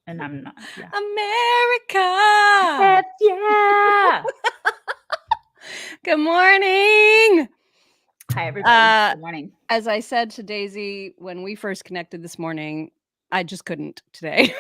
And I'm not. Yeah. America. Heck yeah. Good morning. Hi, everybody. Good morning. As I said to Daisy when we first connected this morning, I just couldn't today.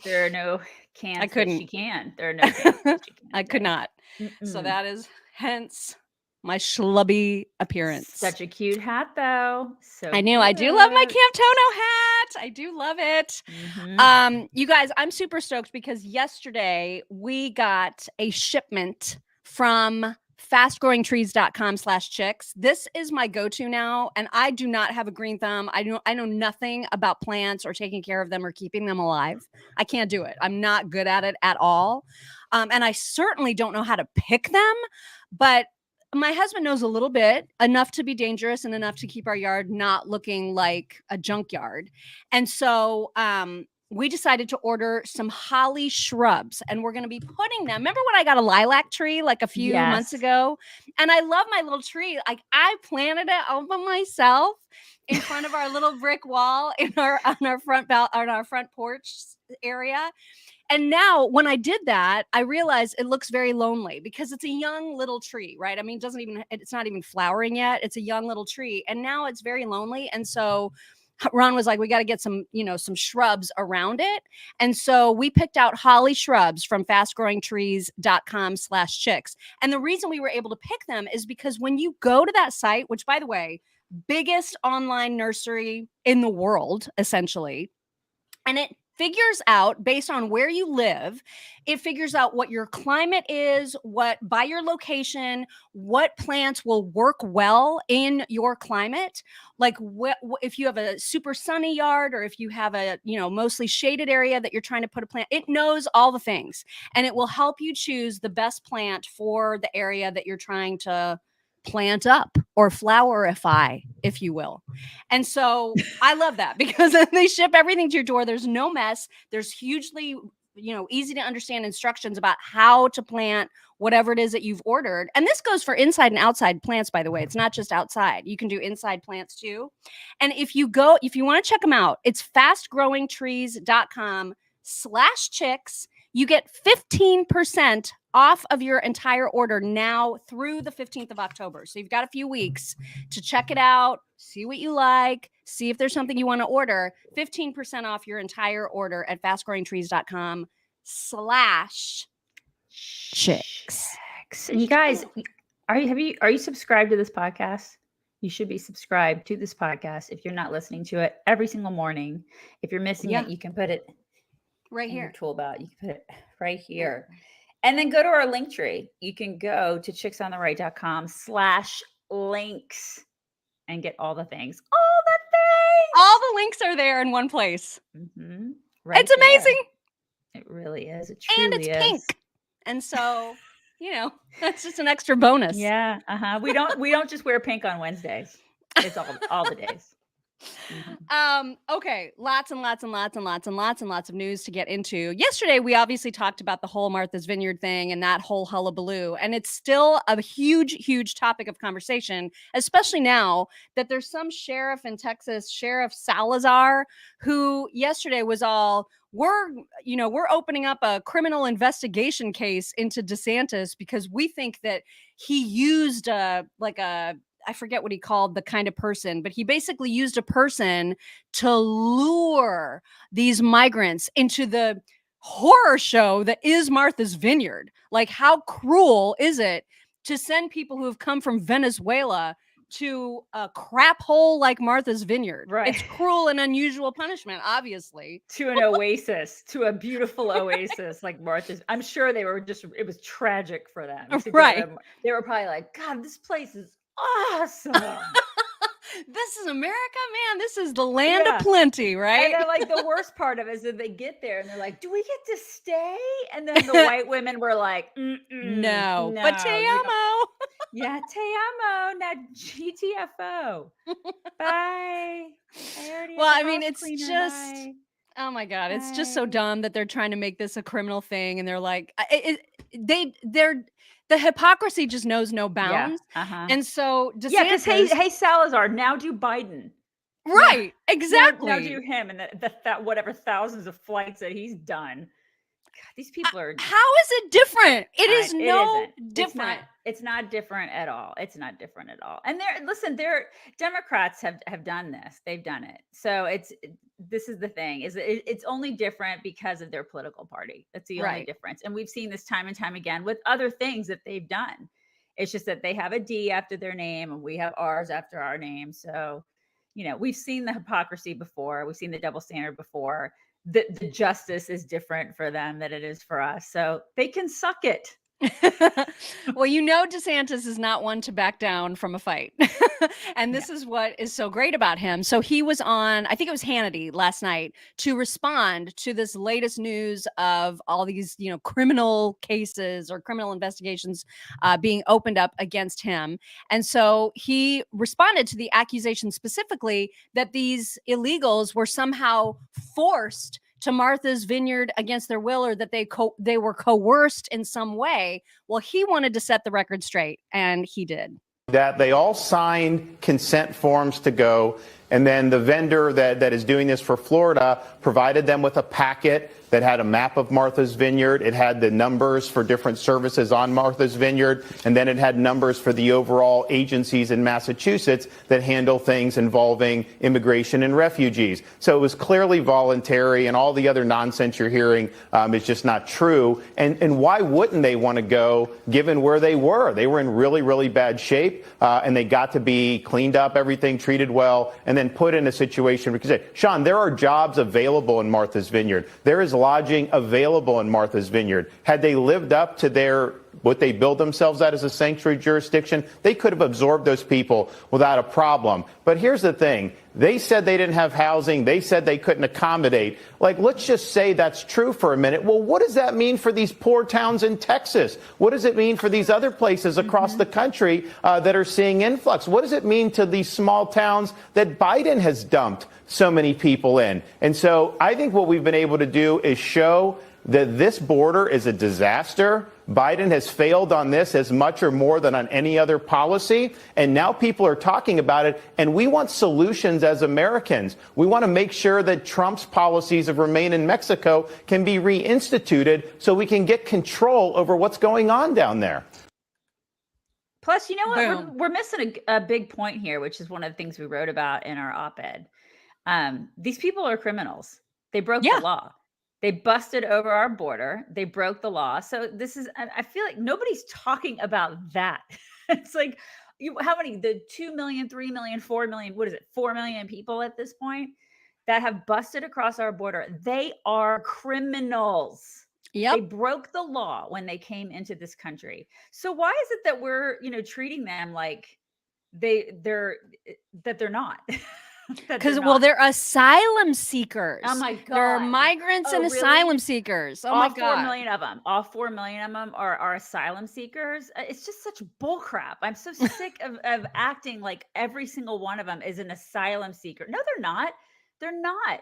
There are no cans I couldn't. that she can. There are no cans that she can. I could not. Mm-mm. So that is hence my schlubby appearance. Such a cute hat, though. So I knew. Cute. I do love my Camp Tono hat. I do love it. Mm-hmm. You guys, I'm super stoked because yesterday we got a shipment from fastgrowingtrees.com/chicks. This is my go-to now, and I do not have a green thumb. I know nothing about plants or taking care of them or keeping them alive. I can't do it. I'm not good at it at all. And I certainly don't know how to pick them, but my husband knows a little bit, enough to be dangerous and enough to keep our yard not looking like a junkyard. And so we decided to order some holly shrubs, and we're going to be putting them. Remember when I got a lilac tree like a few months ago? And I love my little tree. Like I planted it all by myself in front of our little brick wall on our front porch area. And now when I did that, I realized it looks very lonely because it's a young little tree, right? I mean, it's not even flowering yet. It's a young little tree. And now it's very lonely. And so Ron was like, we got to get some shrubs around it. And so we picked out holly shrubs from fastgrowingtrees.com/chicks. And the reason we were able to pick them is because when you go to that site, which by the way, biggest online nursery in the world, essentially, and it figures out based on where you live, it figures out what your climate is, by your location, what plants will work well in your climate. Like if you have a super sunny yard or if you have a, mostly shaded area that you're trying to put a plant, it knows all the things and it will help you choose the best plant for the area that you're trying to plant up or flowerify, if you will. And so I love that because they ship everything to your door. There's no mess. There's hugely, easy to understand instructions about how to plant whatever it is that you've ordered. And this goes for inside and outside plants, by the way. It's not just outside. You can do inside plants too. And if you want to check them out, it's fastgrowingtrees.com/chicks. You get 15% off of your entire order now through the 15th of October. So you've got a few weeks to check it out, see what you like, see if there's something you want to order. 15% off your entire order at fastgrowingtrees.com/chicks. And you guys, are you subscribed to this podcast? You should be subscribed to this podcast if you're not listening to it every single morning. If you're missing it, you can put it right in here. Your tool belt. You can put it right here. And then go to our link tree. You can go to chicksontheright.com/links and get all the things. All the links are there in one place. Mm-hmm. Right, it's amazing. There. It really is. It truly and it's pink. And so, that's just an extra bonus. Yeah. We don't just wear pink on Wednesdays. It's all the days. Mm-hmm. Okay, lots and lots of news to get into. Yesterday, we obviously talked about the whole Martha's Vineyard thing and that whole hullabaloo, and it's still a huge topic of conversation, especially now that there's some sheriff in Texas, Sheriff Salazar, who yesterday was all, we're opening up a criminal investigation case into DeSantis because we think that he used I forget what he called the kind of person, but he basically used a person to lure these migrants into the horror show that is Martha's Vineyard. Like, how cruel is it to send people who have come from Venezuela to a crap hole like Martha's Vineyard? Right. It's cruel and unusual punishment, obviously. To an oasis, to a beautiful oasis like Martha's. I'm sure it was tragic for them. Right. They were probably like, God, this place is awesome. This is America, man. This is the land of plenty, right? And they're like, the worst part of it is that they get there and they're like, do we get to stay? And then the white women were like, no, but te amo. Yeah, te amo, not GTFO. Bye. It's just, oh my God, it's just so dumb that they're trying to make this a criminal thing. And they're like, the hypocrisy just knows no bounds. Yeah, And so DeSantis, hey Salazar, now do Biden. Right. Exactly. Now do him and that whatever thousands of flights that he's done. God, these people are. How is it different? It is It no isn't. different. It's not different at all. It's not different at all. And they're Democrats have done this. They've done it. So this is the thing is it's only different because of their political party. That's the only difference. And we've seen this time and time again with other things that they've done. It's just that they have a D after their name and we have R's after our name. So, we've seen the hypocrisy before. We've seen the double standard before. The justice is different for them than it is for us. So they can suck it. Well, DeSantis is not one to back down from a fight. And this is what is so great about him. So he was on, I think it was Hannity last night, to respond to this latest news of all these, criminal cases or criminal investigations being opened up against him. And so he responded to the accusation specifically that these illegals were somehow forced to Martha's Vineyard against their will, or that they were coerced in some way. Well, he wanted to set the record straight, and he did. That they all signed consent forms to go, and then the vendor that is doing this for Florida provided them with a packet that had a map of Martha's Vineyard. It had the numbers for different services on Martha's Vineyard, and then it had numbers for the overall agencies in Massachusetts that handle things involving immigration and refugees. So it was clearly voluntary, and all the other nonsense you're hearing is just not true. And why wouldn't they want to go, given where they were? They were in really, really bad shape, and they got to be cleaned up, everything treated well, and then put in a situation. Because, Sean, there are jobs available in Martha's Vineyard. There is lodging available in Martha's Vineyard. Had they lived up to what they build themselves at as a sanctuary jurisdiction, they could have absorbed those people without a problem. But here's the thing. They said they didn't have housing. They said they couldn't accommodate. Let's just say that's true for a minute. Well, what does that mean for these poor towns in Texas? What does it mean for these other places across the country that are seeing influx? What does it mean to these small towns that Biden has dumped so many people in? And so I think what we've been able to do is show that this border is a disaster. Biden has failed on this as much or more than on any other policy. And now people are talking about it. And we want solutions as Americans. We want to make sure that Trump's policies of remain in Mexico can be reinstituted so we can get control over what's going on down there. Plus, you know what? We're missing a big point here, which is one of the things we wrote about in our op-ed. These people are criminals. They broke the law. They busted over our border. They broke the law. So I feel like nobody's talking about that. It's like, how many, the 2 million, 3 million, 4 million, what is it? 4 million people at this point that have busted across our border. They are criminals. Yep. They broke the law when they came into this country. So why is it that we're, treating them like they're not? Because they're asylum seekers. Oh my God. They're migrants and asylum seekers. Oh my God. 4 million of them. All 4 million of them are asylum seekers. It's just such bullcrap. I'm so sick of acting like every single one of them is an asylum seeker. No, they're not. They're not.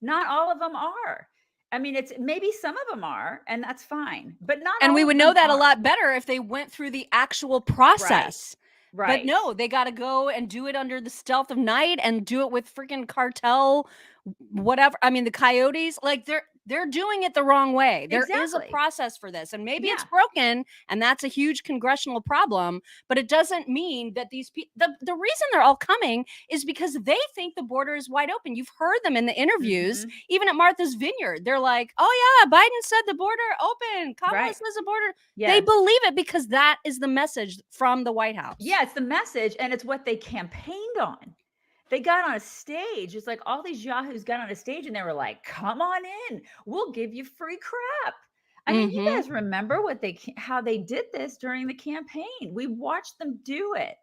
Not all of them are. I mean, it's maybe some of them are, and that's fine. But not. And we would know that a lot better if they went through the actual process. Right. But no, they got to go and do it under the stealth of night and do it with freaking cartel, whatever. I mean, the coyotes, they're doing it the wrong way. There is a process for this, and maybe it's broken, and that's a huge congressional problem. But it doesn't mean that these people, the reason they're all coming is because they think the border is wide open. You've heard them in the interviews, even at Martha's Vineyard. They're like, "Oh yeah, Biden said the border open. Kamala says the border." Yeah. They believe it because that is the message from the White House. Yeah, it's the message, and it's what they campaigned on. They got on a stage. It's like all these yahoos got on a stage and they were like, come on in. We'll give you free crap. I mean, you guys remember how they did this during the campaign. We watched them do it.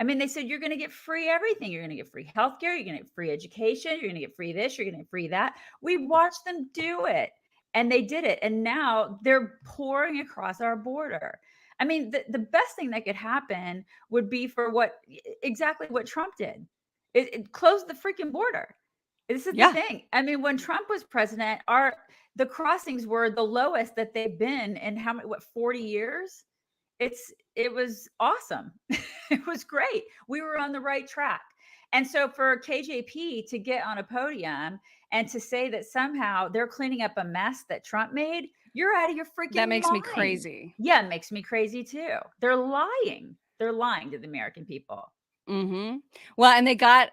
I mean, they said, you're going to get free everything. You're going to get free healthcare. You're going to get free education. You're going to get free this. You're going to get free that. We watched them do it, and they did it. And now they're pouring across our border. I mean, the best thing that could happen would be for exactly what Trump did. It closed the freaking border. This is the thing. I mean, when Trump was president, the crossings were the lowest that they've been in 40 years? It was awesome. It was great. We were on the right track. And so for KJP to get on a podium and to say that somehow they're cleaning up a mess that Trump made, you're out of your freaking That makes me mind. crazy. Yeah, it makes me crazy too. They're lying. They're lying to the American people. Well, and they got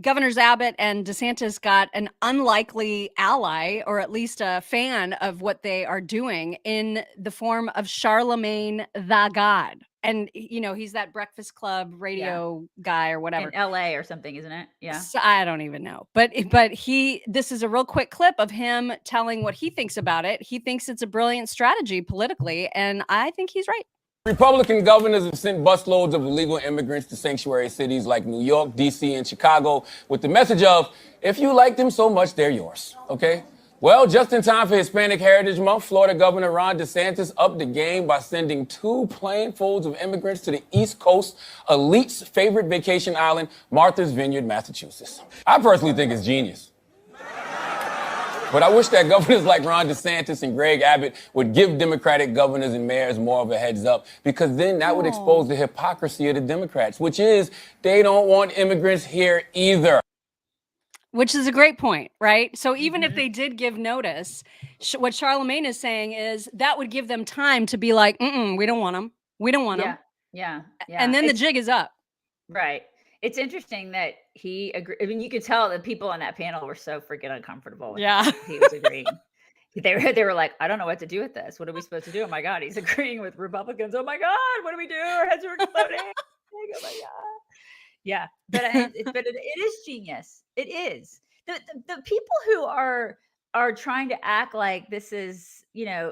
Governors Abbott and DeSantis got an unlikely ally, or at least a fan of what they are doing, in the form of Charlemagne the God. And he's that Breakfast Club radio guy or whatever In LA or something, isn't it? Yeah. So I don't even know, but this is a real quick clip of him telling what he thinks about it. He thinks it's a brilliant strategy politically, and I think he's right. Republican governors have sent busloads of illegal immigrants to sanctuary cities like New York, D.C., and Chicago with the message of, if you like them so much, they're yours, okay? Well, just in time for Hispanic Heritage Month, Florida Governor Ron DeSantis upped the game by sending 2 planefuls of immigrants to the East Coast elite's favorite vacation island, Martha's Vineyard, Massachusetts. I personally think it's genius. But I wish that governors like Ron DeSantis and Greg Abbott would give Democratic governors and mayors more of a heads up, because then that would expose the hypocrisy of the Democrats, which is they don't want immigrants here either. Which is a great point, right? So even if they did give notice, what Charlemagne is saying is that would give them time to be like, we don't want them. We don't want them. Yeah. And then the jig is up. Right. It's interesting that he agreed. I mean, you could tell that people on that panel were so freaking uncomfortable. He was agreeing. They were like, I don't know what to do with this. What are we supposed to do? Oh my God, he's agreeing with Republicans. Oh my God, what do we do? Our heads are exploding. Oh my God. Yeah, but it is genius. It is. The people who are trying to act like this is,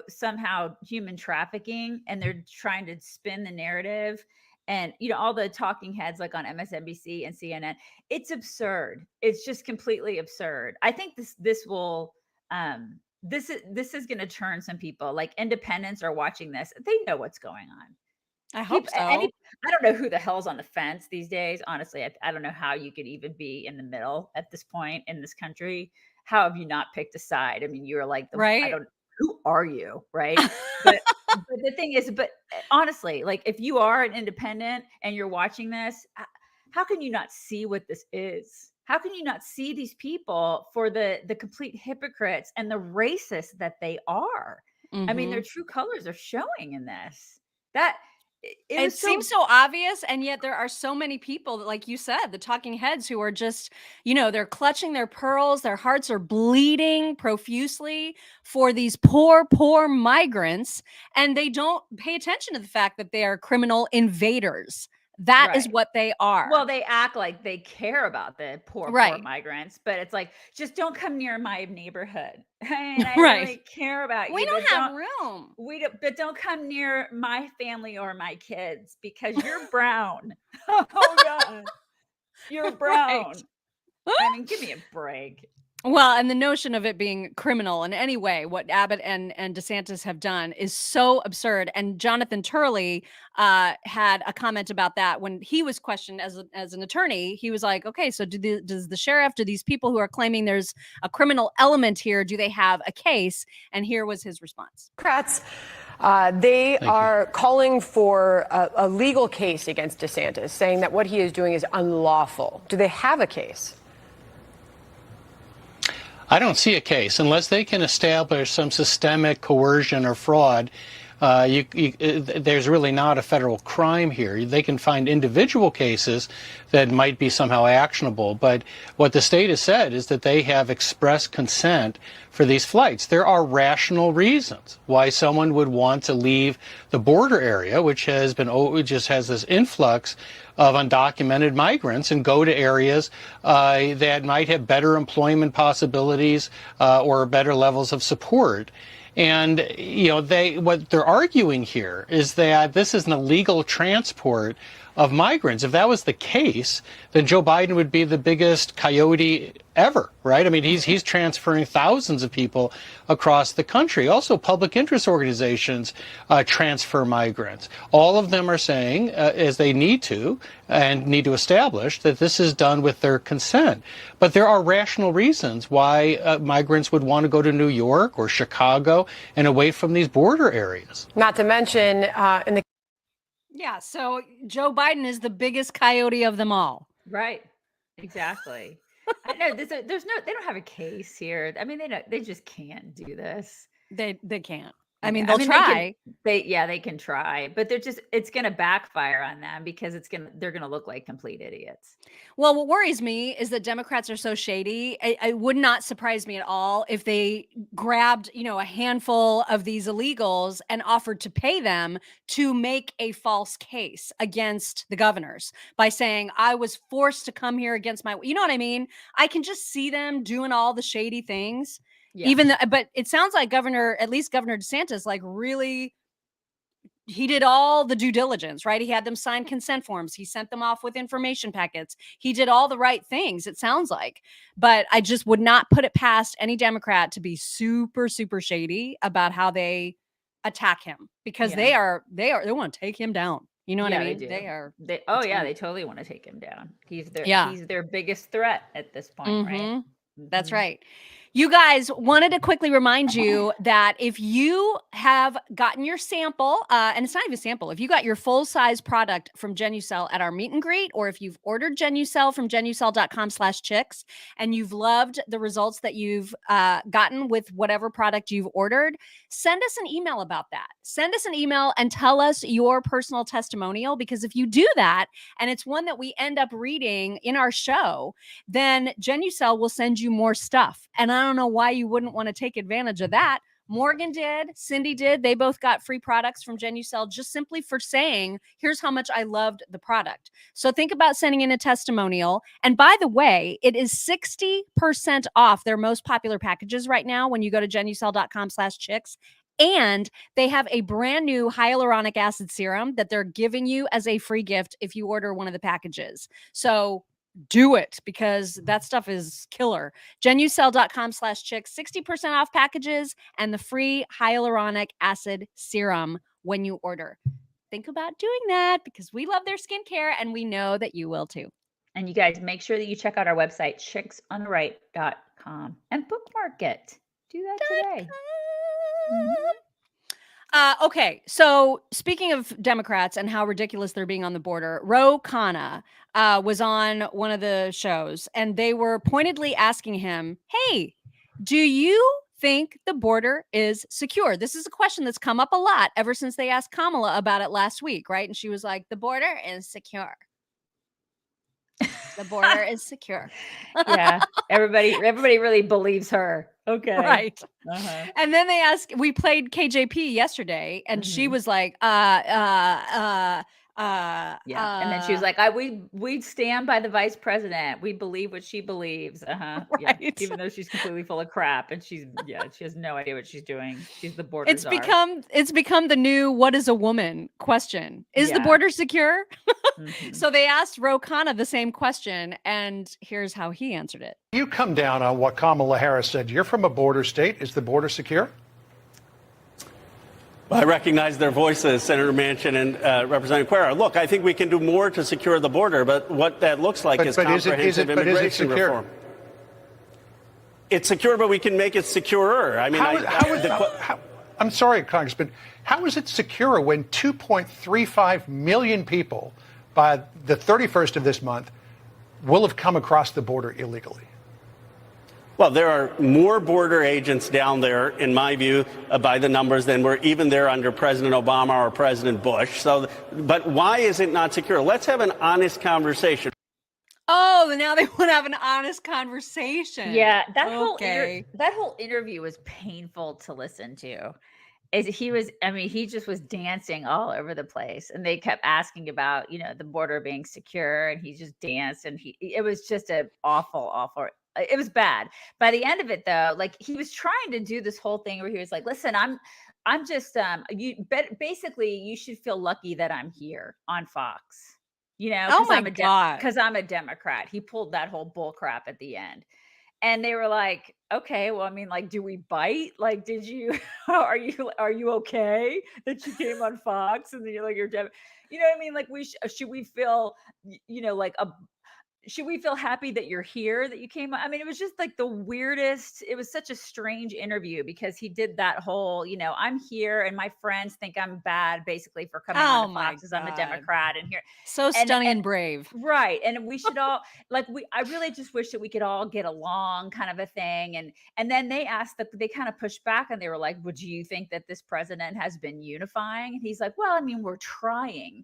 somehow human trafficking, and they're trying to spin the narrative. And, all the talking heads like on MSNBC and CNN, it's absurd. It's just completely absurd. I think this will, this is going to turn some people, like independents are watching this. They know what's going on. I hope so. I don't know who the hell's on the fence these days. Honestly, I don't know how you could even be in the middle at this point in this country. How have you not picked a side? I mean, you're like, right. Who are you? Right. But the thing is, honestly, like if you are an independent and you're watching this, how can you not see what this is? How can you not see these people for the complete hypocrites and the racists that they are? I mean, their true colors are showing in this. It seems so obvious, and yet there are so many people that, like you said, the talking heads who are just, they're clutching their pearls, their hearts are bleeding profusely for these poor migrants, and they don't pay attention to the fact that they are criminal invaders. That is what they are. Well, they act like they care about the poor migrants, but it's like, just don't come near my neighborhood. And I really care about you. We don't have room. But don't come near my family or my kids because you're brown. Oh God, you're brown. I mean, give me a break. Well, and the notion of it being criminal in any way, what Abbott and DeSantis have done is so absurd. And Jonathan Turley had a comment about that when he was questioned as an attorney. He was like, okay, so does the sheriff, do these people who are claiming there's a criminal element here, do they have a case? And here was his response. Democrats, they are calling for a legal case against DeSantis, saying that what he is doing is unlawful. Do they have a case? I don't see a case unless they can establish some systemic coercion or fraud. There's really not a federal crime here. They can find individual cases that might be somehow actionable, but what the state has said is that they have expressed consent for these flights. There are rational reasons why someone would want to leave the border area, which just has this influx of undocumented migrants, and go to areas that might have better employment possibilities or better levels of support. And, what they're arguing here is that this is an illegal transport of migrants. If that was the case, then Joe Biden would be the biggest coyote ever, right? I mean, he's transferring thousands of people across the country. Also, public interest organizations transfer migrants. All of them are saying, as they need to establish, that this is done with their consent. But there are rational reasons why migrants would want to go to New York or Chicago and away from these border areas. Not to mention Yeah, so Joe Biden is the biggest coyote of them all. Right. Exactly. I know there's no they don't have a case here. I mean, they just can't do this. They can't. I mean, Yeah, I they'll mean try. they can try, but it's gonna backfire on them because they're gonna look like complete idiots. Well, what worries me is that Democrats are so shady. It would not surprise me at all if they grabbed, a handful of these illegals and offered to pay them to make a false case against the governors by saying, I was forced to come here against you know what I mean? I can just see them doing all the shady things. Yeah. But it sounds like at least Governor DeSantis, like really, he did all the due diligence, right? He had them sign consent forms. He sent them off with information packets. He did all the right things, it sounds like. But I just would not put it past any Democrat to be super, super shady about how they attack him, because they want to take him down. You know what I mean? They do. They are. They totally want to take him down. He's their biggest threat at this point, right? That's right. You guys, wanted to quickly remind you that if you have gotten your sample, and it's not even a sample, if you got your full-size product from Genucel at our meet and greet, or if you've ordered Genucel from genucel.com/chicks and you've loved the results that you've gotten with whatever product you've ordered, send us an email about that. Send us an email and tell us your personal testimonial, because if you do that, and it's one that we end up reading in our show, then Genucel will send you more stuff. And I don't know why you wouldn't want to take advantage of that. Morgan did, Cindy did. They both got free products from Genucel just simply for saying, here's how much I loved the product. So think about sending in a testimonial. And by the way, it is 60% off their most popular packages right now when you go to genucel.com/chicks. And they have a brand new hyaluronic acid serum that they're giving you as a free gift if you order one of the packages. So do it, because that stuff is killer. Genucel.com/chicks, 60% off packages and the free hyaluronic acid serum when you order. Think about doing that, because we love their skincare and we know that you will too. And you guys make sure that you check out our website, chicksontheright.com, and bookmark it. Do that today. Okay, so speaking of Democrats and how ridiculous they're being on the border, Ro Khanna was on one of the shows, and they were pointedly asking him, hey, do you think the border is secure? This is a question that's come up a lot ever since they asked Kamala about it last week, right? And she was like, the border is secure. The border is secure. Yeah, everybody really believes her. Okay. Right. And then we played KJP yesterday, and she was like, yeah. And then she was like, we stand by the vice president. We believe what she believes. Right. Yeah. Even though she's completely full of crap, and she has no idea what she's doing. She's the border It's become the new "what is a woman" question. Is the border secure? So they asked Ro Khanna the same question, and here's how he answered it. You come down on what Kamala Harris said. You're from a border state. Is the border secure? I recognize their voices, Senator Manchin and Representative Cuellar. Look, I think we can do more to secure the border, but what that looks like is comprehensive immigration reform. It's secure, but we can make it securer. I mean, I'm sorry, Congressman. How is it secure when 2.35 million people by the 31st of this month will have come across the border illegally? Well, there are more border agents down there, in my view, by the numbers than were even there under President Obama or President Bush. But why is it not secure? Let's have an honest conversation. Oh, now they want to have an honest conversation. Yeah, that whole interview was painful to listen to. He just was dancing all over the place, and they kept asking about, the border being secure, and he just danced, and it was just an awful, it was bad. By the end of it though, like, he was trying to do this whole thing where he was like, listen, I'm just, basically you should feel lucky that I'm here on Fox, because I'm a Democrat. He pulled that whole bull crap at the end. And they were like, okay, well, I mean, like, do we bite? Like, did you, are you okay that you came on Fox? And then you're like, you know what I mean? Like, should we feel, like should we feel happy that you're here, that you came? I mean, it was just like the weirdest. It was such a strange interview because he did that whole, I'm here and my friends think I'm bad basically for coming on Oh to my Fox as I'm a God. Democrat and here. So stunning and brave. Right. And we should all I really just wish that we could all get along kind of a thing. And then they asked that they kind of pushed back and they were like, would you think that this president has been unifying? And he's like, well, I mean, we're trying.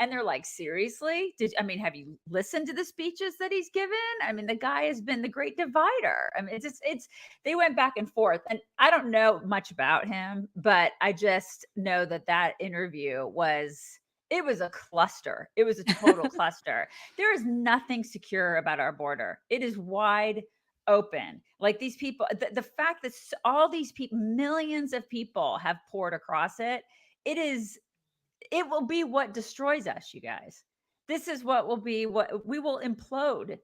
And they're like, seriously? Have you listened to the speeches that he's given? I mean, the guy has been the great divider. I mean, they went back and forth and I don't know much about him, but I just know that interview it was a cluster. It was a total cluster. There is nothing secure about our border. It is wide open. Like these people, the fact that all these people, millions of people have poured across it, it will be what destroys us, you guys. This is what we will implode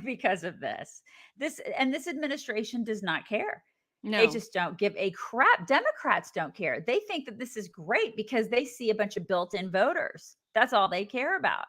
because of this. This administration does not care. No. They just don't give a crap. Democrats don't care. They think that this is great because they see a bunch of built-in voters. That's all they care about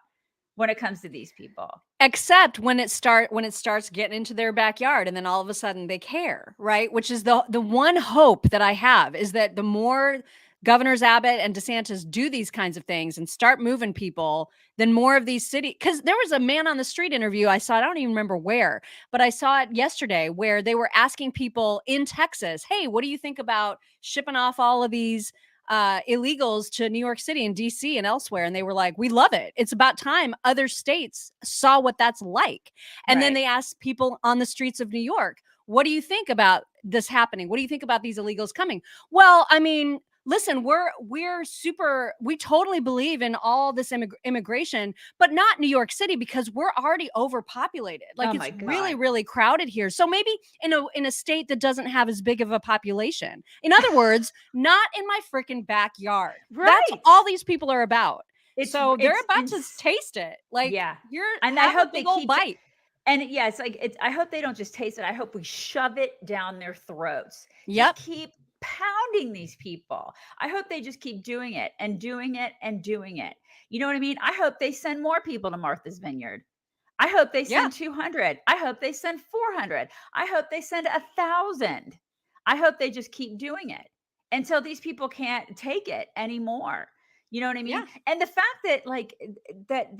when it comes to these people. Except when it starts getting into their backyard and then all of a sudden they care, right? Which is the one hope that I have is that the more Governors Abbott and DeSantis do these kinds of things and start moving people, then more of these cities, because there was a man on the street interview I saw, I don't even remember where, but I saw it yesterday where they were asking people in Texas, hey, what do you think about shipping off all of these illegals to New York City and DC and elsewhere? And they were like, we love it. It's about time other states saw what that's like. And then they asked people on the streets of New York, what do you think about this happening? What do you think about these illegals coming? Well, I mean, listen, we totally believe in all this immigration, but not New York City because we're already overpopulated. Like it's really, really crowded here. So maybe in a state that doesn't have as big of a population. In other words, not in my freaking backyard. Right. That's all these people are about. So they're about to taste it. Like, and I hope they keep bite. And it's like I hope they don't just taste it. I hope we shove it down their throats. Yep. Just keep pounding these people. I hope they just keep doing it and doing it and doing it. You know what I mean? I hope they send more people to Martha's Vineyard. I hope they send 200. I hope they send 400. I hope they send 1,000. I hope they just keep doing it until these people can't take it anymore. You know what I mean? Yeah. And the fact that that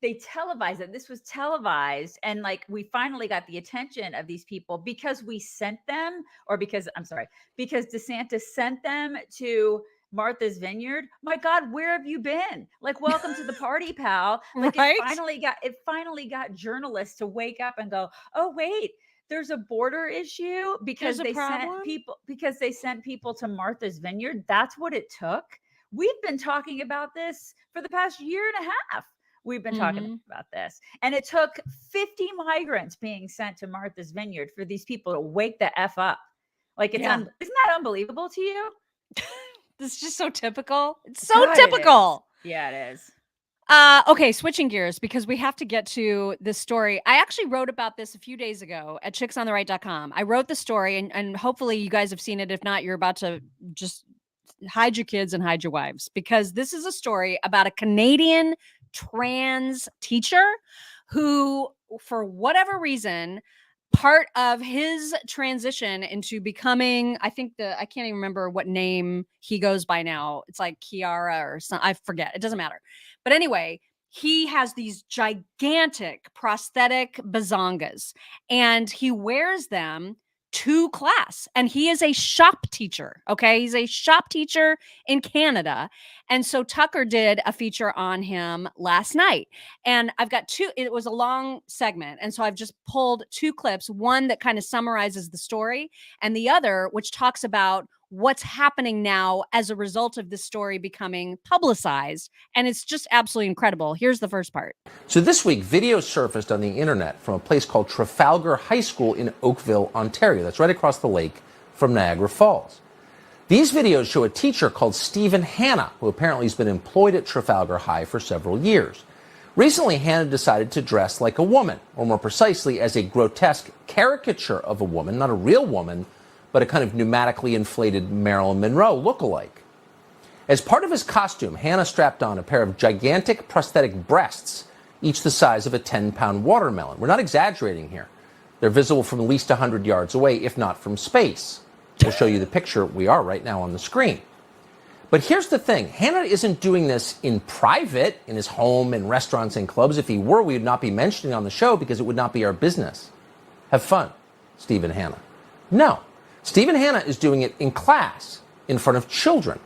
they televised it. This was televised. And we finally got the attention of these people because we sent them because DeSantis sent them to Martha's Vineyard. My God, where have you been? Welcome to the party, pal. It finally got journalists to wake up and go, oh, wait, there's a border issue because they sent people to Martha's Vineyard. That's what it took. We've been talking about this for the past year and a half. We've been talking about this. And it took 50 migrants being sent to Martha's Vineyard for these people to wake the F up. Isn't that unbelievable to you? This is just so typical. It's so typical. Yeah, it is. Okay, switching gears because we have to get to this story. I actually wrote about this a few days ago at chicksontheright.com. I wrote the story and hopefully you guys have seen it. If not, you're about to just hide your kids and hide your wives because this is a story about a Canadian trans teacher who, for whatever reason, part of his transition into becoming, I can't even remember what name he goes by now. It's like Kiara or something. I forget. It doesn't matter. But anyway, he has these gigantic prosthetic bazongas and he wears them to class and he is a shop teacher. Okay. He's a shop teacher in Canada. And so Tucker did a feature on him last night and I've got it was a long segment. And so I've just pulled two clips, one that kind of summarizes the story and the other, which talks about what's happening now as a result of this story becoming publicized. And it's just absolutely incredible. Here's the first part. So this week, videos surfaced on the internet from a place called Trafalgar High School in Oakville, Ontario. That's right across the lake from Niagara Falls. These videos show a teacher called Stephen Hanna, who apparently has been employed at Trafalgar High for several years. Recently, Hanna decided to dress like a woman, or more precisely, as a grotesque caricature of a woman, not a real woman, but a kind of pneumatically inflated Marilyn Monroe lookalike. As part of his costume, Hanna strapped on a pair of gigantic prosthetic breasts each the size of a 10-pound watermelon. We're not exaggerating here. They're visible from at least 100 yards away, if not from space. We'll show you the picture we are right now on the screen. But here's the thing. Hannah isn't doing this in private, in his home, in restaurants and clubs. If he were, we would not be mentioning it on the show because it would not be our business. Have fun, Stephen Hannah. No. Stephen Hannah is doing it in class, in front of children.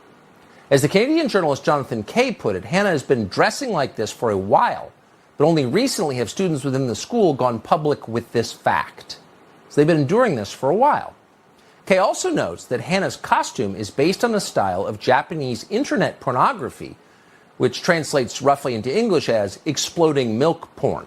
As the Canadian journalist Jonathan Kay put it, Hannah has been dressing like this for a while, but only recently have students within the school gone public with this fact. So they've been enduring this for a while. Kay also notes that Hannah's costume is based on the style of Japanese internet pornography, which translates roughly into English as exploding milk porn.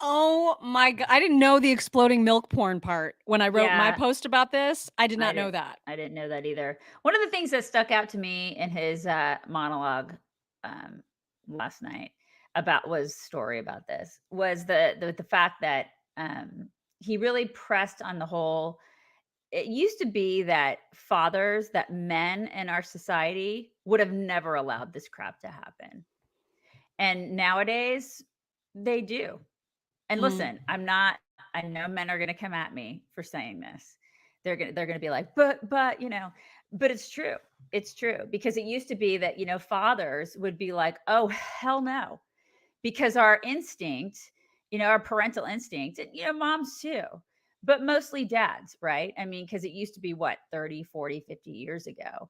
Oh my God. I didn't know the exploding milk porn part when I wrote my post about this. I did not know that. I didn't know that either. One of the things that stuck out to me in his monologue last night story about this was the fact that he really pressed on the whole. It used to be that men in our society would have never allowed this crap to happen. And nowadays they do. And listen, I know men are going to come at me for saying this. They're going to be like, but it's true. It's true, because it used to be that, fathers would be like, oh, hell no, because our instinct, our parental instinct, and, moms too, but mostly dads, right? I mean, because it used to be 30, 40, 50 years ago.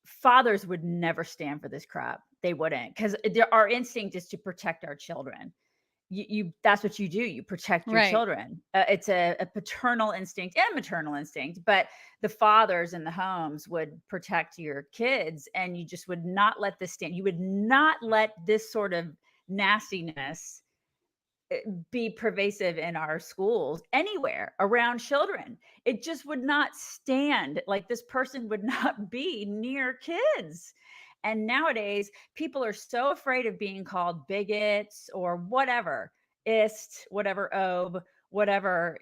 Fathers would never stand for this crap. They wouldn't, because our instinct is to protect our children. That's what you do. You protect your children. It's a paternal instinct and a maternal instinct, but the fathers in the homes would protect your kids, and you just would not let this stand. You would not let this sort of nastiness be pervasive in our schools anywhere around children. It just would not stand. Like, this person would not be near kids. And nowadays, people are so afraid of being called bigots or whatever, whatever,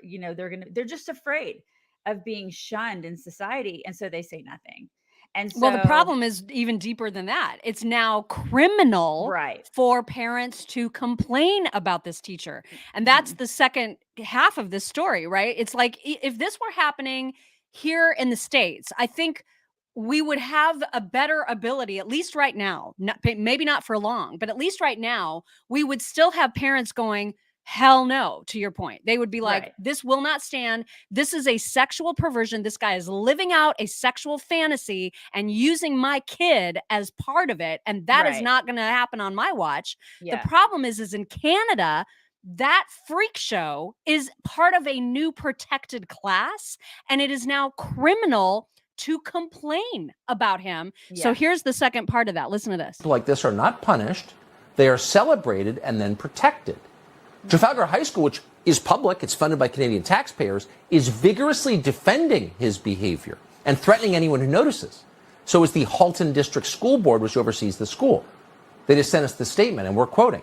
they're just afraid of being shunned in society. And so they say nothing. And so, well, the problem is even deeper than that. It's now criminal for parents to complain about this teacher. And that's the second half of this story, right? It's like, if this were happening here in the States, I think we would have a better ability, at least right now, maybe not for long, but at least right now, we would still have parents going, hell no, to your point. They would be like, this will not stand. This is a sexual perversion. This guy is living out a sexual fantasy and using my kid as part of it. And that is not going to happen on my watch. The problem is in Canada, that freak show is part of a new protected class, and it is now criminal to complain about him. So here's the second part of that. Listen to this. People like this are not punished. They are celebrated and then protected. Trafalgar High School, which is public, it's funded by Canadian taxpayers, is vigorously defending his behavior and threatening anyone who notices. So is the Halton District School Board, which oversees the school. They just sent us the statement, and we're quoting.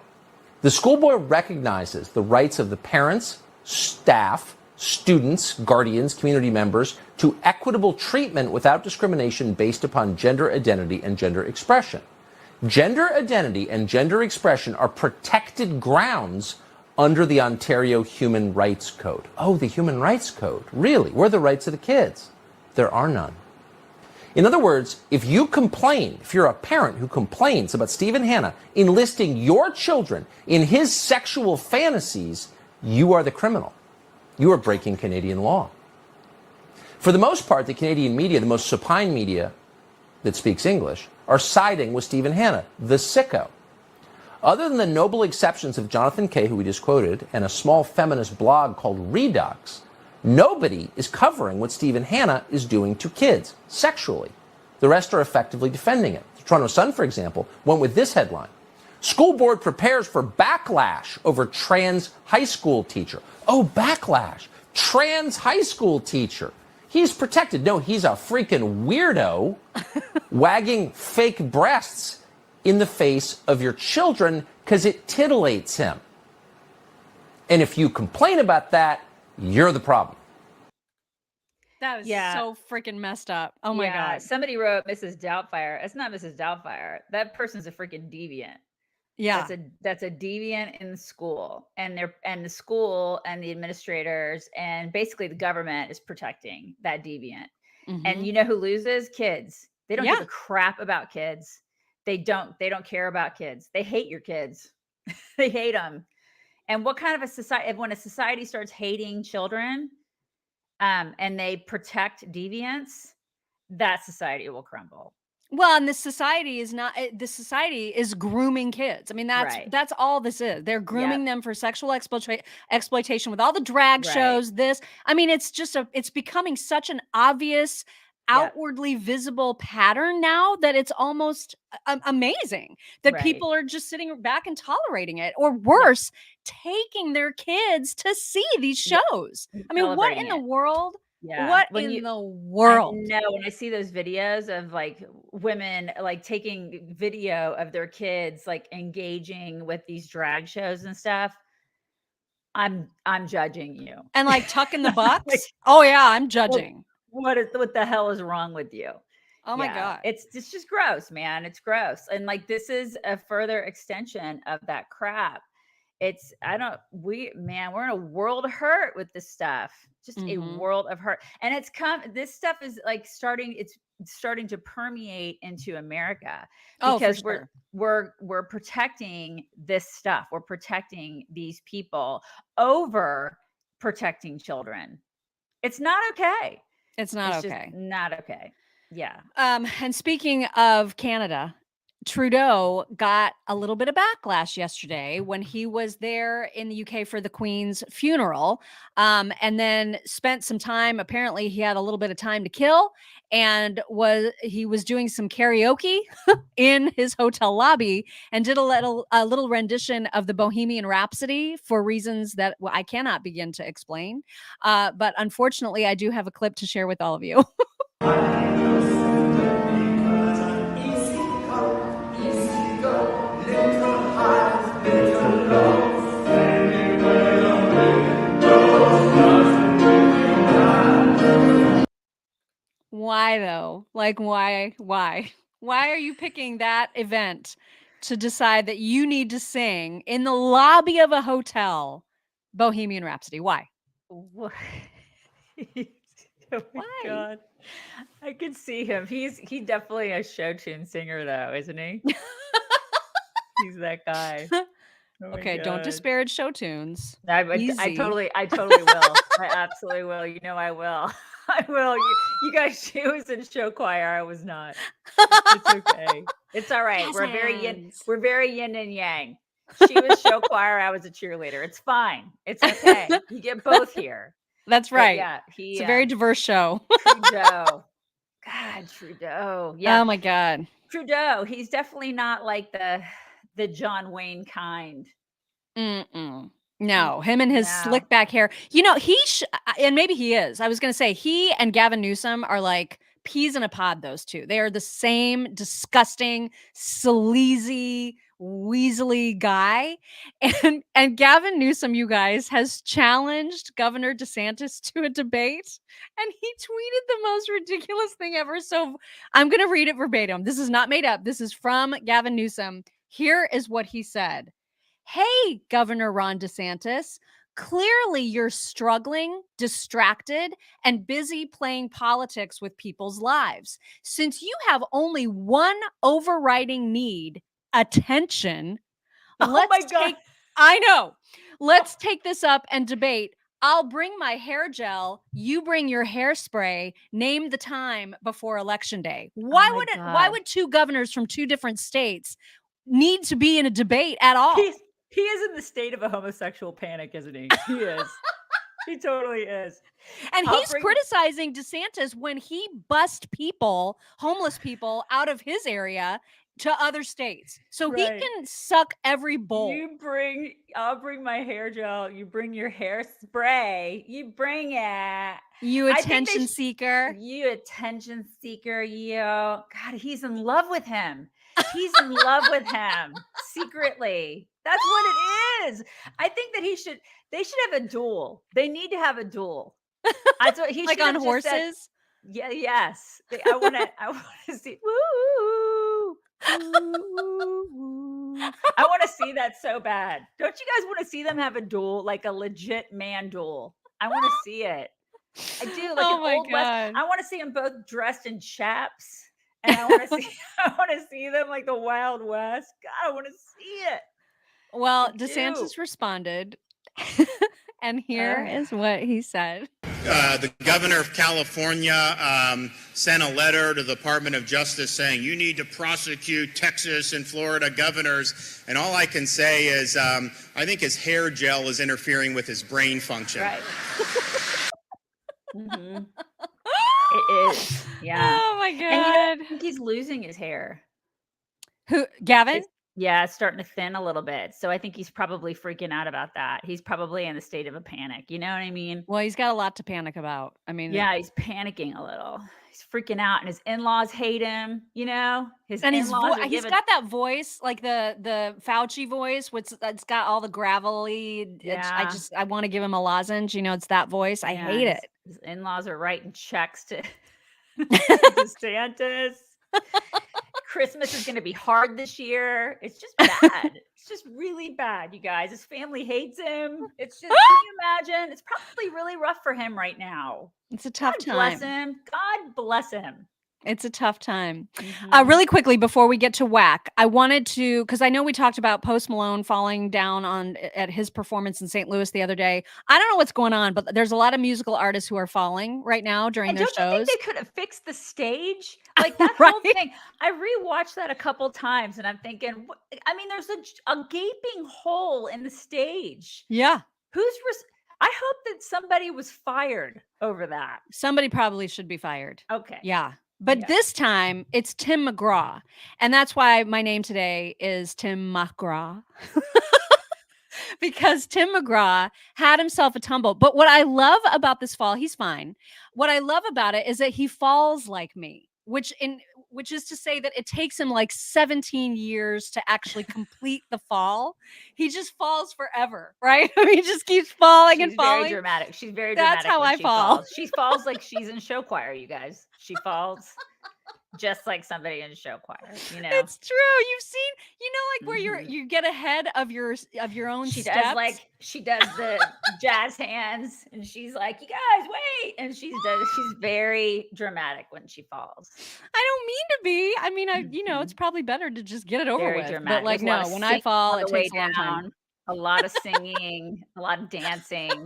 The school board recognizes the rights of the parents, staff, students, guardians, community members to equitable treatment without discrimination based upon gender identity and gender expression. Gender identity and gender expression are protected grounds under the Ontario Human Rights Code. Oh, the Human Rights Code. Really? Where are the rights of the kids? There are none. In other words, if you complain, if you're a parent who complains about Stephen Hannah enlisting your children in his sexual fantasies, you are the criminal. You are breaking Canadian law. For the most part, the Canadian media, the most supine media that speaks English, are siding with Stephen Hannah, the sicko. Other than the noble exceptions of Jonathan Kay, who we just quoted, and a small feminist blog called Redux, nobody is covering what Stephen Hannah is doing to kids sexually. The rest are effectively defending it. The Toronto Sun, for example, went with this headline. School board prepares for backlash over trans high school teacher. Oh, backlash. Trans high school teacher. He's protected. No, he's a freaking weirdo wagging fake breasts in the face of your children because it titillates him. And if you complain about that, you're the problem. That was so freaking messed up. Oh my God. Somebody wrote Mrs. Doubtfire. It's not Mrs. Doubtfire. That person's a freaking deviant. Yeah. That's a deviant in the school, and the school and the administrators and basically the government is protecting that deviant. And Mhm. you know who loses? Kids. They don't give Yeah. a crap about kids. They don't care about kids. They hate your kids. They hate them. And what kind of a society, when a society starts hating children, and they protect deviance, that society will crumble. Well, and this society is not this society is grooming kids. I mean, Right. that's all this is. They're Yep. grooming them for sexual exploitation with all the drag Right. shows, this. I mean, it's becoming such an obvious, Yep. outwardly visible pattern now that it's almost amazing that Right. people are just sitting back and tolerating it, or Yep. worse, taking their kids to see these Yep. shows. I mean, what Celebrating in the it. world? Yeah. What When in you the I world? know, when I see those videos of, like, women, like, taking video of their kids, like, engaging with these drag shows and stuff, I'm judging you. And, like, tucking the Like, bucks? Oh, yeah, I'm what judging. what the hell is wrong with you? Oh my Yeah, god. it's just gross, man. It's gross. And like this is a further extension of that crap. It's I don't we man, we're in a world of hurt with this stuff. Just a Mhm. world of hurt. And this stuff is like it's starting to permeate into America Oh, for because sure. we're protecting this stuff. We're protecting these people over protecting children. It's not okay. It's not It's just okay. not okay. Yeah. And speaking of Canada, Trudeau got a little bit of backlash yesterday when he was there in the UK for the Queen's funeral, and then spent some time. Apparently, he had a little bit of time to kill, and he was doing some karaoke in his hotel lobby, and did a little rendition of the Bohemian Rhapsody for reasons that I cannot begin to explain. But unfortunately, I do have a clip to share with all of you. Why though? Like why? Why? Why are you picking that event to decide that you need to sing in the lobby of a hotel Bohemian Rhapsody? Why? What? Oh my Why? god. I could see him. He definitely a show tune singer though, isn't he? He's that guy. Oh my Okay, don't god. disparage show tunes. I Easy. totally will. I absolutely will. You know I will. I will. You guys, she was in show choir. I was not. It's okay. It's all right. Jazz hands. We're very yin and yang. She was show choir. I was a cheerleader. It's fine. It's okay. You get both here. That's But right. yeah, It's a very diverse show. Trudeau. God, Trudeau. Yeah, Oh my god. Trudeau. He's definitely not like the John Wayne kind. Mm-mm. No, him and his No. slick back hair. You know, and maybe he is. I was going to say he and Gavin Newsom are like peas in a pod, those two. They are the same disgusting, sleazy, weaselly guy. And Gavin Newsom, you guys, has challenged Governor DeSantis to a debate. And he tweeted the most ridiculous thing ever. So I'm going to read it verbatim. This is not made up. This is from Gavin Newsom. Here is what he said. Hey, Governor Ron DeSantis, clearly you're struggling, distracted, and busy playing politics with people's lives. Since you have only one overriding need, attention, Oh my God. I know. Let's take this up and debate. I'll bring my hair gel. You bring your hairspray. Name the time before Election Day. Why would two governors from two different states need to be in a debate at all? He is in the state of a homosexual panic, isn't he? He is. He totally is. And he's criticizing DeSantis when he bussed people, homeless people, out of his area to other states. So he can suck every bowl. I'll bring my hair gel. You bring your hairspray. You bring it. You attention seeker. You attention seeker, you. God, he's in love with him. He's in love with him secretly. That's what it is. I think that they should have a duel. They need to have a duel. That's what he like on horses. Said, yeah. Yes. I want to see. Woo. I want to see that so bad. Don't you guys want to see them have a duel, like a legit man duel? I want to see it. I do, like Oh an my old west. God. I want to see them both dressed in chaps, and I want to see. I want to see them like the Wild West. God, I want to see it. Well, I do. DeSantis responded, and here is what he said. The governor of California sent a letter to the Department of Justice saying you need to prosecute Texas and Florida governors. And all I can say is I think his hair gel is interfering with his brain function. Right. It is. Yeah. Oh my And you know, I God. think he's losing his hair. Who, Gavin? Yeah, it's starting to thin a little bit. So I think he's probably freaking out about that. He's probably in a state of a panic. You know what I mean? Well, he's got a lot to panic about. I mean, Yeah, he's panicking a little. He's freaking out, and his in-laws hate him. You know, his and in-laws. he's got that voice, like the Fauci voice, which it's got all the gravelly. Yeah. I want to give him a lozenge. You know, it's that voice. I hate it. His in-laws are writing checks to DeSantis. Christmas is going to be hard this year. It's just bad. It's just really bad, you guys. His family hates him. It's just, can you imagine? It's probably really rough for him right now. It's a tough time. Bless him. God bless him. It's a tough time. Really quickly before we get to whack, I wanted to, because I know we talked about Post Malone falling down at his performance in St. Louis the other day. I don't know what's going on, but there's a lot of musical artists who are falling right now during their don't you shows. think they could have fixed the stage? Like that Right? whole thing. I rewatched that a couple times, and I'm thinking, I mean, there's a gaping hole in the stage. Yeah. I hope that somebody was fired over that. Somebody probably should be fired. Okay. Yeah. But this time it's Tim McGraw. And that's why my name today is Tim McGraw. Because Tim McGraw had himself a tumble. But what I love about this fall, he's fine. What I love about it is that he falls like me, which is to say that it takes him like 17 years to actually complete the fall. He just falls forever, right? I mean, he just keeps falling and falling. Very dramatic. She's very That's dramatic. how when I she fall. Falls. She falls like she's in show choir, you guys. She falls just like somebody in show choir, you know. It's true. You've seen, you know, like where you get ahead of your own She steps. she does the jazz hands, and she's like, "You guys, wait!" And she's very dramatic when she falls. I don't mean to be. I mean, you know, it's probably better to just get it over Very with. dramatic. But like, There's a lot no, of when I singing fall, on it the way takes a long time. down, a lot of singing, a lot of dancing.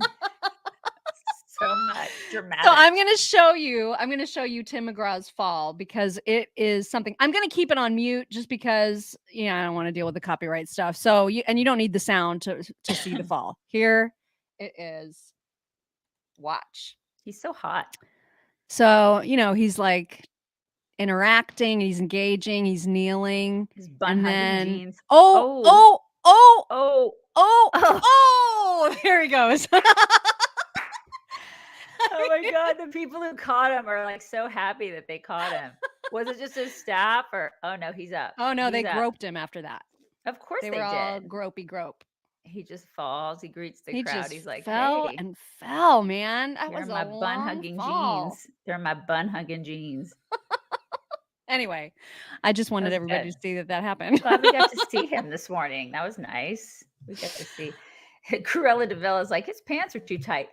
So much dramatic. So I'm going to show you Tim McGraw's fall because it is something. I'm going to keep it on mute just because, you know, I don't want to deal with the copyright stuff. So you don't need the sound to see the fall. Here it is. Watch. He's so hot. So, you know, he's like interacting, he's engaging, he's kneeling. His bun hugging jeans. Oh, Oh, there he goes. oh my God. The people who caught him are like so happy that they caught him. Was it just his staff or, oh no, he's up. Oh no, they He's up. groped him after that. Of course They they were all did. gropey grope. He just falls. He greets the He crowd. just He's like, fell hey, and fell, man. That they're was my a bun long hugging fall. jeans. They're my bun hugging jeans. Anyway, I just wanted That was everybody good. to see that happened. Glad we got to see him this morning. That was nice. We got to see. Cruella de Vil is like, his pants are too tight.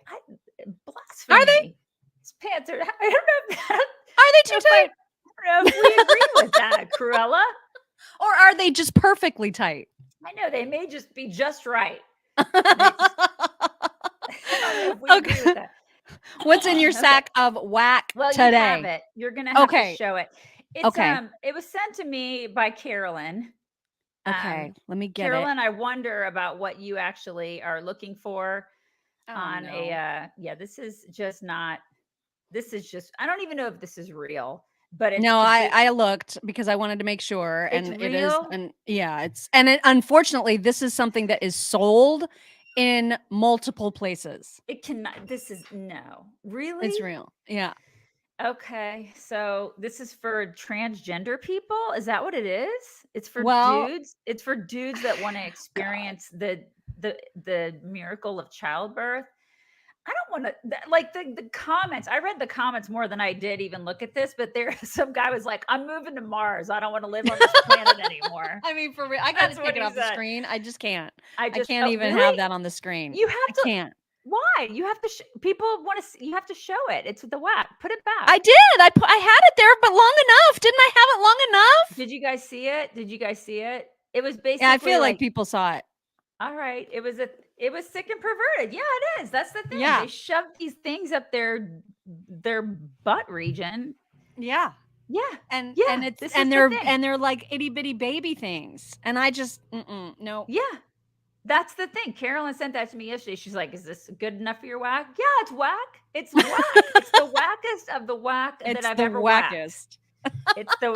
Blasphemy. Are they? His pants are, I don't know. Are they too tight? I don't know if we agree with that, Cruella. Or are they just perfectly tight? I know they may just be just right. I don't know if we agree with that. What's in your Okay. sack of whack Well, today? you have it. You're gonna have Okay. to show it. It's Okay. It was sent to me by Carolyn. Okay, let me get Carolyn, I wonder about what you actually are looking for it. on a this is just I don't even know if this is real, but it's No, I looked because I wanted to make sure, and It's it is, real? and yeah, unfortunately, this is something that is sold in multiple places. it cannot this is no. Really? It's real. Yeah. Okay. So this is for transgender people? Is that what it is? It's for Well- dudes. It's for dudes that want to experience the miracle of childbirth. I don't want to like the comments. I read the comments more than I did even look at this, but there some guy was like, "I'm moving to Mars. I don't want to live on this planet anymore." I mean, for real, I got to That's take what it he off the said. screen. I just can't. I I just can't oh, even have really? that on the screen. You have I to. can't. Why? You have to. People want to. You have to show it. It's the whack. Put it back. I did. I had it there, but long enough. Didn't I have it long enough? Did you guys see it? Did you guys see it? It was basically. Yeah, I feel like people saw it. All right. It was sick and perverted. Yeah, it is. That's the thing. Yeah. They shoved these things up their butt region. Yeah. Yeah. And this is and the thing. they're like itty bitty baby things. And I just no. Yeah. That's the thing. Carolyn sent that to me yesterday. She's like, "Is this good enough for your whack?" Yeah, it's whack. It's whack. It's the wackest of the whack that I've ever whacked. It's the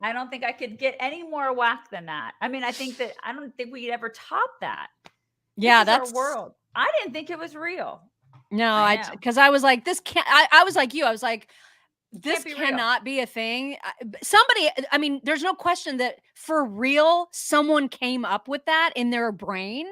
I don't think I could get any more whack than that. I mean, I don't think we'd ever top that. Yeah, This is that's our world. I didn't think it was real. No, know. because I was like, this can't. I was like you. I was like, this Can't be real. cannot be a thing. Somebody, I mean, there's no question that for real, someone came up with that in their brain.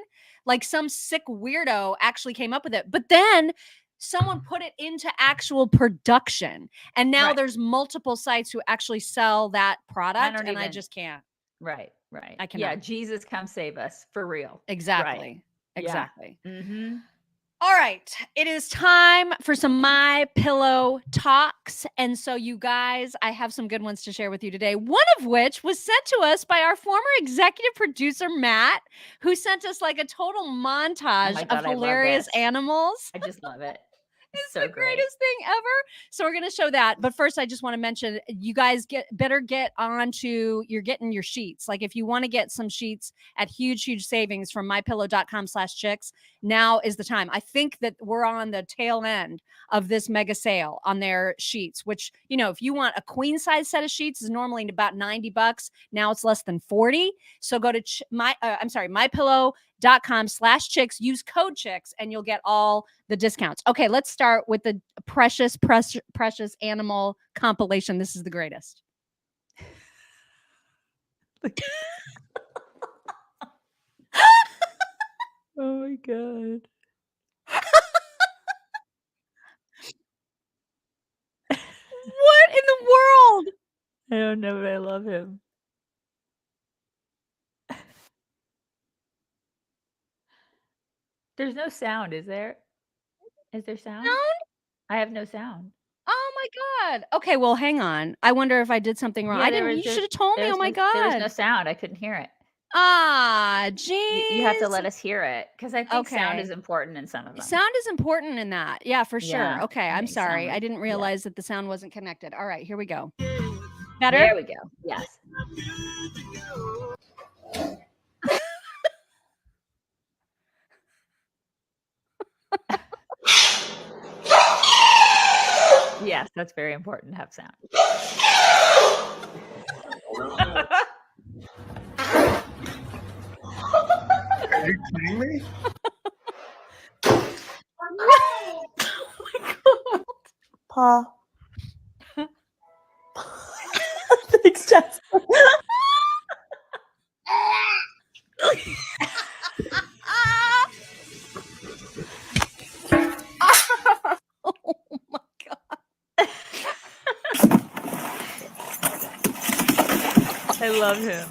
Like some sick weirdo actually came up with it. But then someone put it into actual production. And now Right. there's multiple sites who actually sell that product. And I just can't. Right. I cannot. Yeah, Jesus, come save us for real. Exactly. Right. Exactly. Yeah. Mm-hmm. All right, it is time for some My Pillow talks. And so you guys, I have some good ones to share with you today. One of which was sent to us by our former executive producer, Matt, who sent us like a total montage God, of hilarious animals. I just love it. It's so the greatest thing ever. So we're going to show that. But first, I just want to mention, you guys better get onto, you're getting your sheets. Like if you want to get some sheets at huge savings from mypillow.com/chicks, now is the time. I think that we're on the tail end of this mega sale on their sheets, which, you know, if you want a queen size set of sheets is normally about $90. Now it's less than 40. So go to mypillow.com/chicks, use code chicks, and you'll get all the discounts. Okay, let's start with the precious animal compilation. This is the greatest. Oh my God. What in the world? I don't know, but I love him. There's no sound, is there? Is there sound? I have no sound. Oh my God. Okay, well, hang on. I wonder if I did something wrong. Yeah, I didn't. You should have told me. Oh my God. There was no sound. I couldn't hear it. Ah, geez. You have to let us hear it because I think sound Okay. is important in some of them. Sound is important in that. Yeah, for sure. Yeah, Okay, it I'm makes sound sorry. like- I didn't yeah. realize that the sound wasn't connected. All right, here we go. Better? There we go. Yes. Yes, that's very important to have sound. Are you kidding me? Pa. Thanks, Jess. Oh my God. I love him.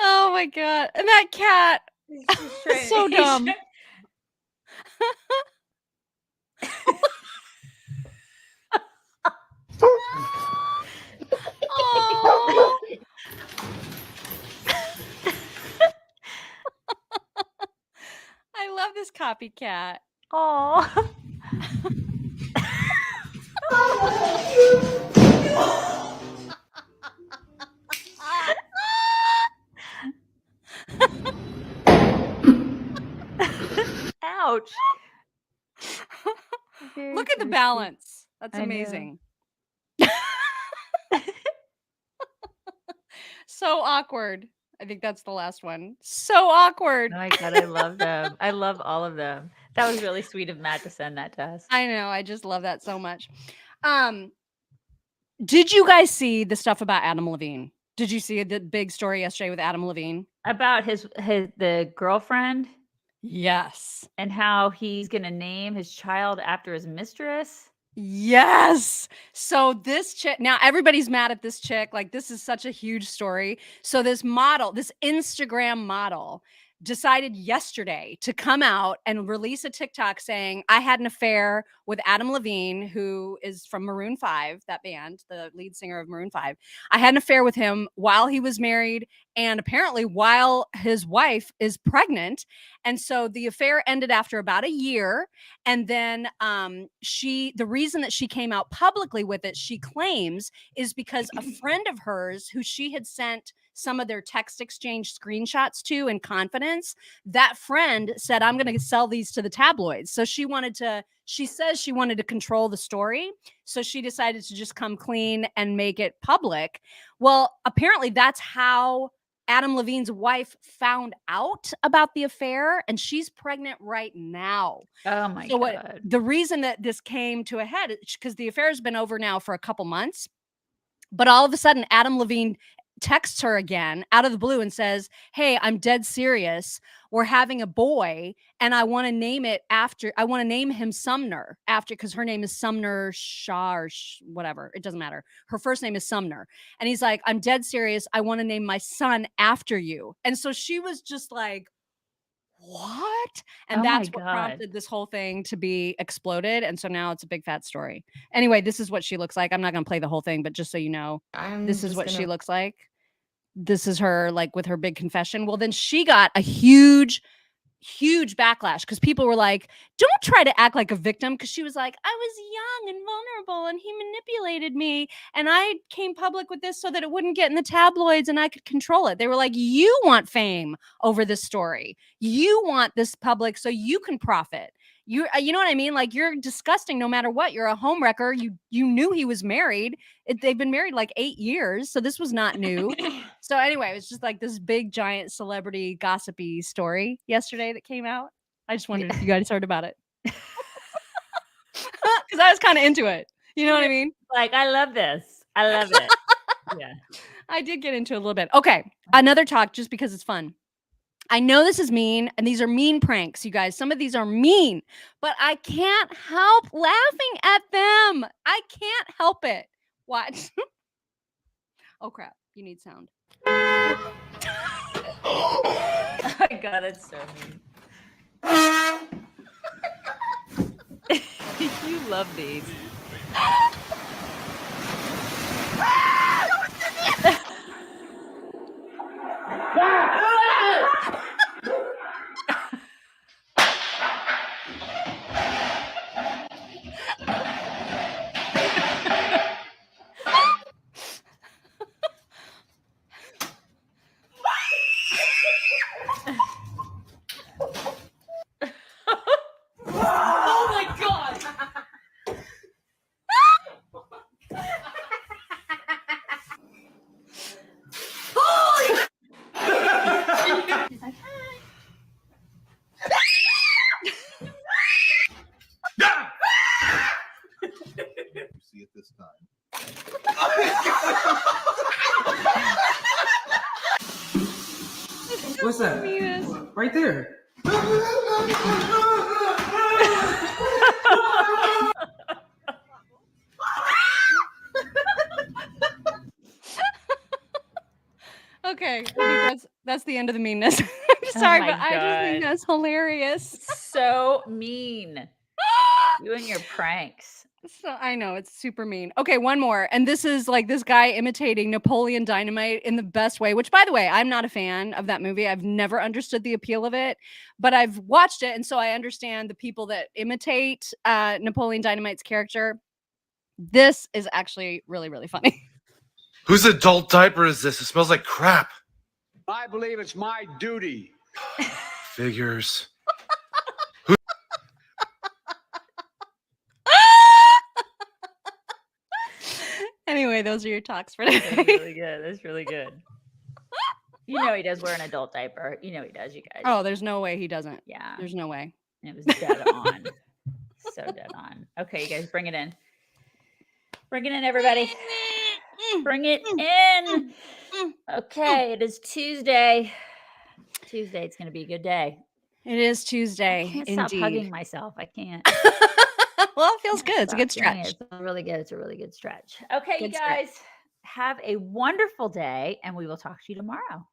Oh my God. And that cat. So dumb. Oh. I love this copycat. Oh. Ouch. Very Look at the thirsty. balance. That's I know. amazing. So awkward. I think that's the last one. So awkward. Oh my God, I love them. I love all of them. That was really sweet of Matt to send that to us. I know. I just love that so much. Did you guys see the stuff about Adam Levine? Did you see the big story yesterday with Adam Levine? About the girlfriend Yes. and how he's going to name his child after his mistress? Yes. So this chick, now everybody's mad at this chick. Like, this is such a huge story. So this model, this Instagram model, decided yesterday to come out and release a TikTok saying, I had an affair with Adam Levine, who is from Maroon 5, that band, the lead singer of Maroon 5. I had an affair with him while he was married and apparently while his wife is pregnant. And so the affair ended after about a year. And then the reason that she came out publicly with it, she claims, is because a friend of hers who she had sent some of their text exchange screenshots to in confidence, that friend said, I'm going to sell these to the tabloids. So she says she wanted to control the story. So she decided to just come clean and make it public. Well, apparently that's how Adam Levine's wife found out about the affair, and she's pregnant right now. Oh my God. The reason that this came to a head is because the affair has been over now for a couple months, but all of a sudden Adam Levine texts her again out of the blue and says, hey, I'm dead serious. We're having a boy and I want to name him Sumner after, because her name is Sumner Shaw or whatever. It doesn't matter. Her first name is Sumner. And he's like, I'm dead serious. I want to name my son after you. And so she was just like, what? And that's what prompted this whole thing to be exploded. And so now it's a big fat story. Anyway, this is what she looks like. I'm not going to play the whole thing, but just so you know, this is what she looks like. This is her, like, with her big confession. Well, then she got a huge backlash because people were like, don't try to act like a victim, because she was like, I was young and vulnerable and he manipulated me and I came public with this so that it wouldn't get in the tabloids and I could control it. They were like, you want fame over this story. You want this public so you can profit. You know what I mean? Like, you're disgusting no matter what. You're a homewrecker. You knew he was married. They've been married like 8 years. So this was not new. So anyway, it was just like this big, giant celebrity gossipy story yesterday that came out. I just wondered if you guys heard about it. Because I was kind of into it. You know what I mean? Like, I love this. I love it. Yeah. I did get into it a little bit. Okay. Another talk, just because it's fun. I know this is mean, and these are mean pranks, you guys. Some of these are mean, but I can't help laughing at them. I can't help it. Watch. Oh, crap. You need sound. Oh my God, it's so mean. You love these. Oh my God. See it this time. What's that? Right there. Okay, I think that's the end of the meanness. I'm sorry, but I just think that's hilarious. So mean. You and your pranks. So I know it's super mean. Okay, one more. And this is like this guy imitating Napoleon Dynamite in the best way, which, by the way, I'm not a fan of that movie. I've never understood the appeal of it, but I've watched it. And so I understand the people that imitate Napoleon Dynamite's character. This is actually really, really funny. Whose adult diaper is this? It smells like crap. I believe it's my duty. Figures. Anyway, those are your talks for today. That's really good. That's really good. You know he does wear an adult diaper. You know he does, you guys. Oh, there's no way he doesn't. Yeah. There's no way. It was dead on. So dead on. Okay, you guys, bring it in. Bring it in, everybody. Bring it in. Okay, it is Tuesday. Tuesday, it's going to be a good day. It is I Tuesday, can't stop hugging indeed. myself. I can't. Well, it feels Can't good. It's a good stop doing it. stretch. It's really good. It's a really good stretch. Okay, you Good stretch. guys, have a wonderful day, and we will talk to you tomorrow.